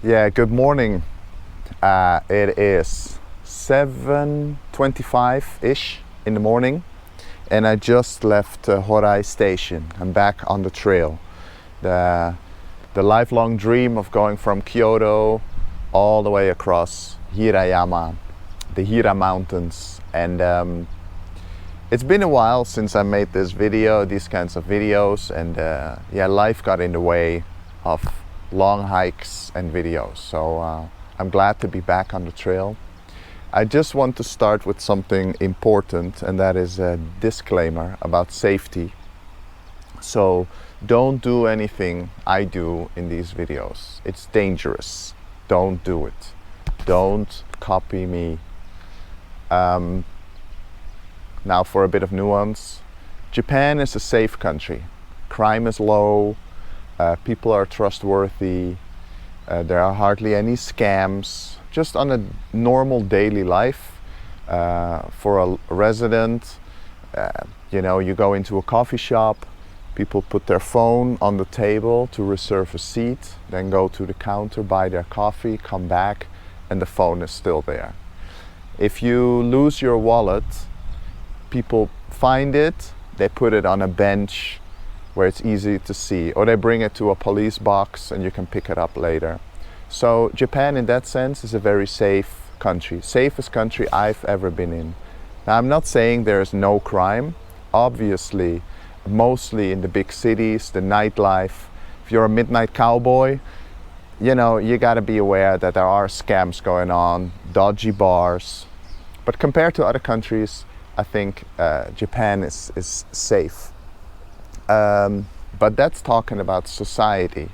Yeah, good morning. It is 7:25-ish in the morning, and I just left Horai Station. I'm back on the trail. The, the lifelong dream of going from Kyoto all the way across Hira, the Hira Mountains. And it's been a while since I made these kinds of videos, and yeah, life got in the way of long hikes and videos. So I'm glad to be back on the trail. I just want to start with something important, and that is a disclaimer about safety. So don't do anything I do in these videos. It's dangerous. Don't do it. Don't copy me. Now for a bit of nuance. Japan is a safe country. Crime is low. People are trustworthy. There are hardly any scams. Just on a normal daily life, for a resident, you go into a coffee shop, people put their phone on the table to reserve a seat, then go to the counter, buy their coffee, come back, and the phone is still there. If you lose your wallet, people find it, they put it on a bench where it's easy to see, or they bring it to a police box and you can pick it up later. So Japan in that sense is a very safe country, safest country I've ever been in. Now I'm not saying there's no crime. Obviously, mostly in the big cities, the nightlife. If you're a midnight cowboy, you gotta be aware that there are scams going on, dodgy bars. But compared to other countries, I think Japan is safe. But that's talking about society.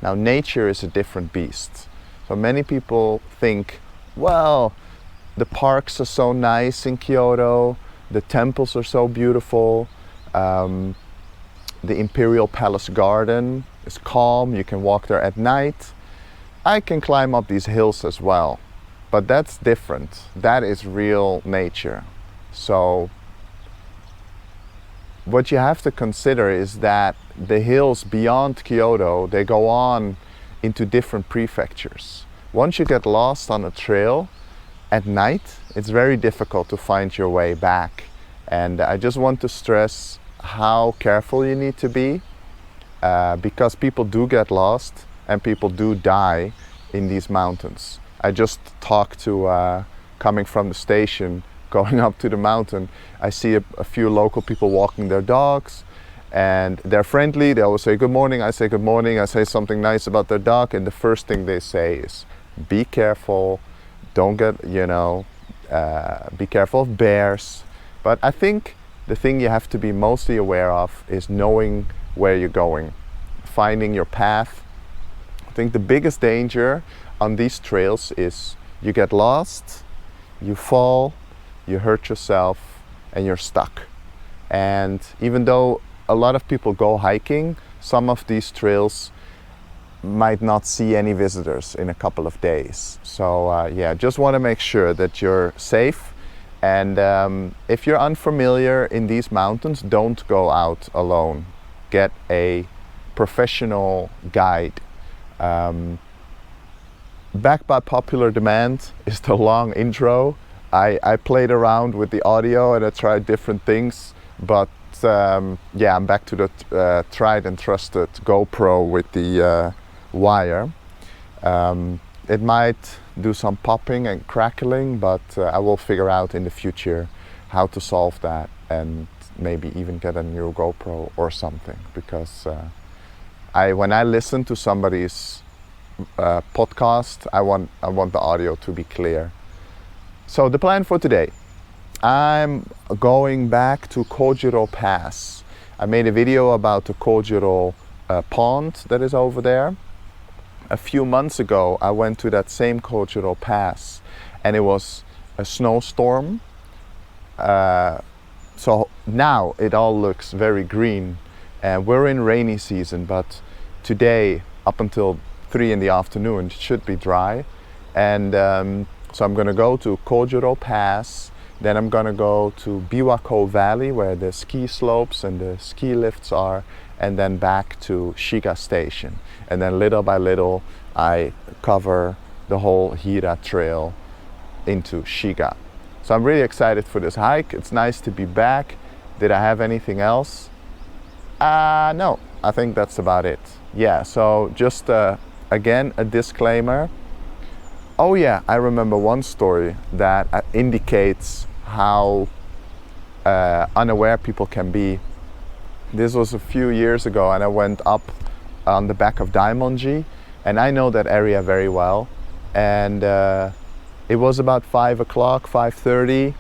Now, nature is a different beast. So many people think, well, the parks are so nice in Kyoto, the temples are so beautiful, the Imperial Palace Garden is calm, you can walk there at night. I can climb up these hills as well, but that's different. That is real nature. So what you have to consider is that the hills beyond Kyoto, they go on into different prefectures. Once you get lost on a trail at night, it's very difficult to find your way back. And I just want to stress how careful you need to be, because people do get lost and people do die in these mountains. I just talked to, coming from the station, going up to the mountain, I see a few local people walking their dogs, and they're friendly. They always say good morning. I say good morning. I say something nice about their dog, and the first thing they say is, be careful, don't get, be careful of bears. But I think the thing you have to be mostly aware of is knowing where you're going, finding your path. I think the biggest danger on these trails is you get lost, you fall, you hurt yourself, and you're stuck. And even though a lot of people go hiking, some of these trails might not see any visitors in a couple of days. So yeah, just want to make sure that you're safe. And if you're unfamiliar in these mountains, don't go out alone. Get a professional guide. Back by popular demand is the long intro. I played around with the audio and I tried different things, but yeah, I'm back to the tried and trusted GoPro with the wire. It might do some popping and crackling, but I will figure out in the future how to solve that and maybe even get a new GoPro or something, because when I listen to somebody's podcast, I want the audio to be clear. So the plan for today, I'm going back to Kojiro Pass. I made a video about the Kojiro pond that is over there. A few months ago, I went to that same Kojiro Pass, and it was a snowstorm. So now it all looks very green, and we're in rainy season, but today up until 3 in the afternoon it should be dry. And so I'm going to go to Kojiro Pass, then I'm going to go to Biwako Valley where the ski slopes and the ski lifts are, and then back to Shiga Station. And then little by little, I cover the whole Hira trail into Shiga. So I'm really excited for this hike. It's nice to be back. Did I have anything else? No, I think that's about it. Yeah, so just again, a disclaimer. Oh yeah, I remember one story that indicates how unaware people can be. This was a few years ago, and I went up on the back of Daimonji, and I know that area very well. And it was about 5 o'clock, 5:30,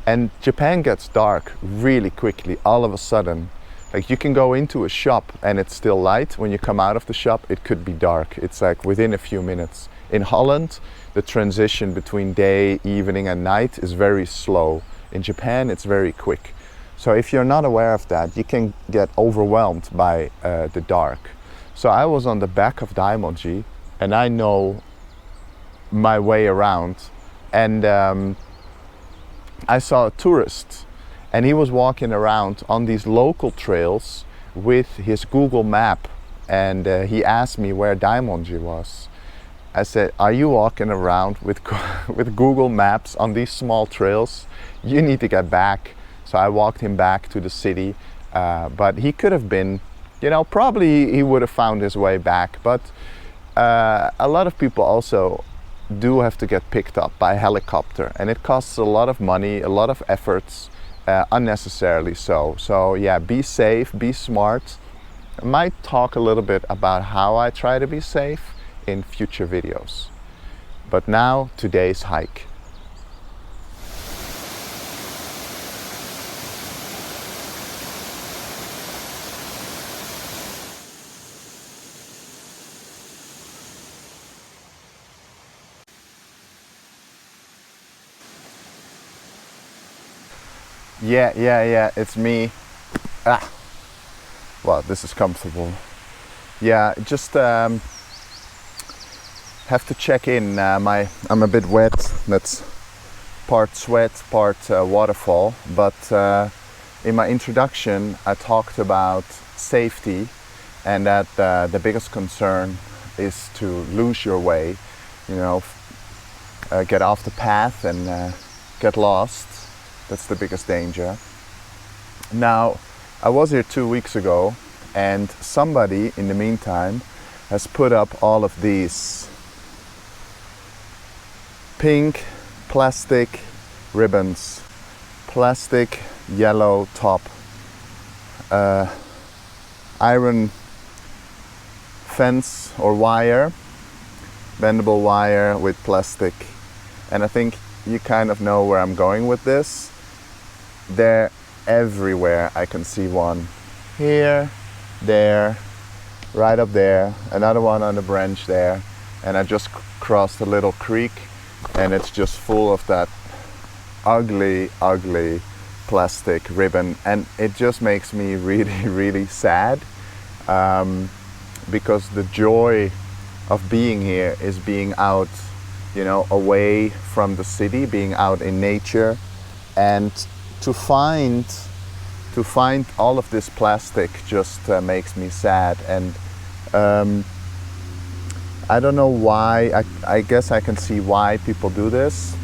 and Japan gets dark really quickly, all of a sudden. Like, you can go into a shop and it's still light. When you come out of the shop, it could be dark. It's like within a few minutes. In Holland, the transition between day, evening and night is very slow. In Japan, it's very quick. So if you're not aware of that, you can get overwhelmed by the dark. So I was on the back of Daimonji, and I know my way around. And I saw a tourist, and he was walking around on these local trails with his Google map, and he asked me where Daimonji was. I said, "Are you walking around with with Google Maps on these small trails? You need to get back." So I walked him back to the city, but he could have been, you know, probably he would have found his way back. But a lot of people also do have to get picked up by helicopter, and it costs a lot of money, a lot of efforts, unnecessarily so. So yeah, be safe, be smart. I might talk a little bit about how I try to be safe in future videos. But now, today's hike. Yeah, it's me. Well, this is comfortable. Yeah, just have to check in. I'm a bit wet. That's part sweat, part waterfall. But in my introduction, I talked about safety, and that the biggest concern is to lose your way. You know, get off the path and get lost. That's the biggest danger. Now, I was here 2 weeks ago, and somebody in the meantime has put up all of these pink plastic ribbons, plastic yellow top, iron fence or wire, bendable wire with plastic. And I think you kind of know where I'm going with this. They're everywhere. I can see one here, there, right up there, another one on the branch there, and I just crossed a little creek, and it's just full of that ugly plastic ribbon, and it just makes me really sad, because the joy of being here is being out, you know, away from the city, being out in nature, and to find all of this plastic just makes me sad. And I don't know why. I guess I can see why people do this.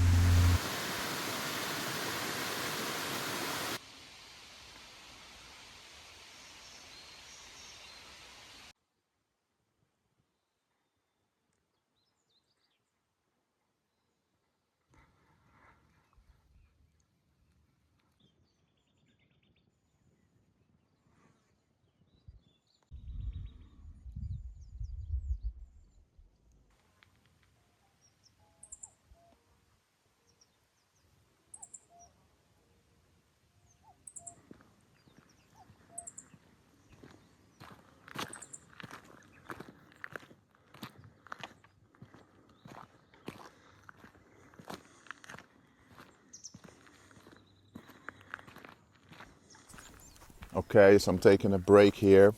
Okay, so I'm taking a break here,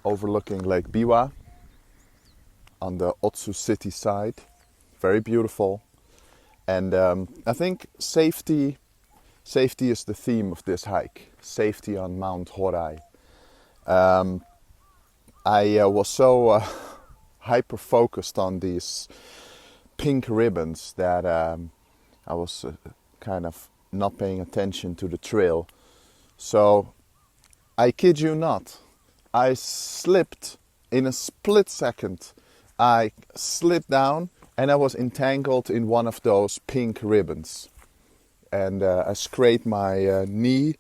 overlooking Lake Biwa on the Otsu city side. Very beautiful. And I think safety is the theme of this hike. Safety on Mount Horai. Um, I was so hyper focused on these pink ribbons that I was kind of not paying attention to the trail. So I kid you not, I slipped in a split second. I slipped down and I was entangled in one of those pink ribbons. And I scraped my knee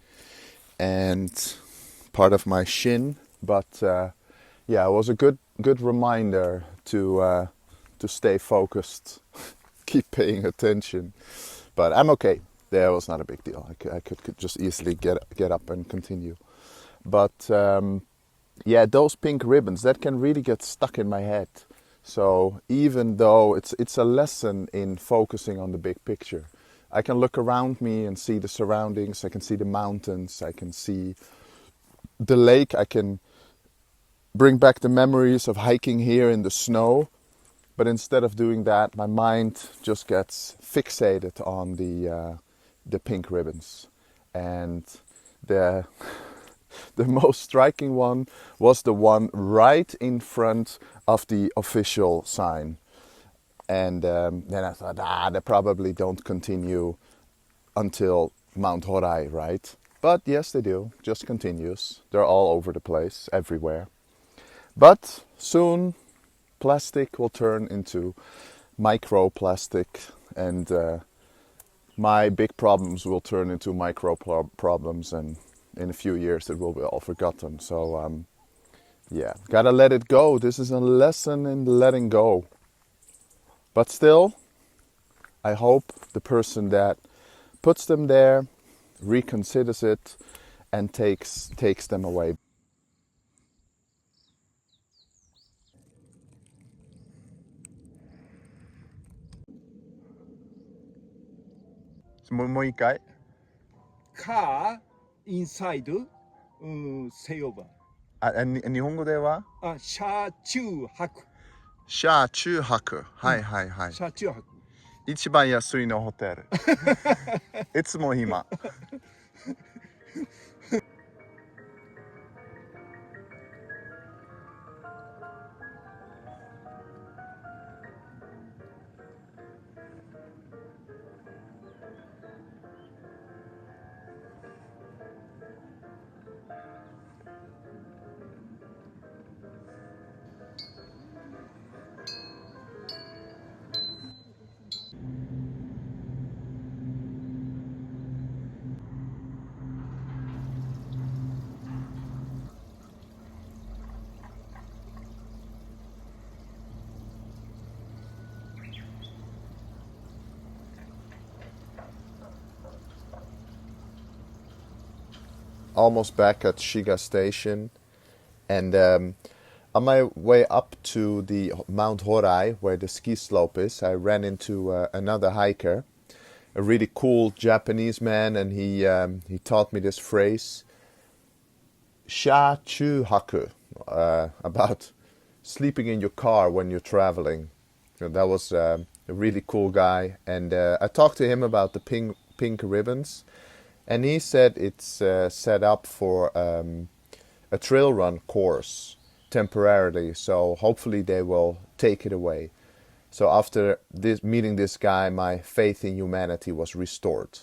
and part of my shin. But yeah, it was a good reminder to stay focused, keep paying attention. But I'm okay. That was not a big deal. I could just easily get up and continue. But yeah, those pink ribbons, that can really get stuck in my head. So even though it's a lesson in focusing on the big picture, I can look around me and see the surroundings. I can see the mountains. I can see the lake. I can bring back the memories of hiking here in the snow. But instead of doing that, my mind just gets fixated on the pink ribbons. And the most striking one was the one right in front of the official sign. And then I thought, they probably don't continue until Mount Horai, right? But yes, they do. Just continues. They're all over the place, everywhere. But soon, plastic will turn into microplastic, and my big problems will turn into micro problems, and in a few years it will be all forgotten. So yeah, gotta let it go. This is a lesson in letting go. But still, I hope the person that puts them there reconsiders it and takes them away.もう一回 car inside セイオーバ日本語ではー車中泊車中泊。はいはいはい。車中泊一番安いのホテル。いつも暇。Almost back at Shiga Station, and on my way up to the Mount Horai, where the ski slope is, I ran into another hiker, a really cool Japanese man, and he taught me this phrase, "sha chu haku," about sleeping in your car when you're traveling. So that was a really cool guy, and I talked to him about the pink ribbons. And he said it's set up for a trail run course temporarily, so hopefully they will take it away. So after meeting this guy, my faith in humanity was restored.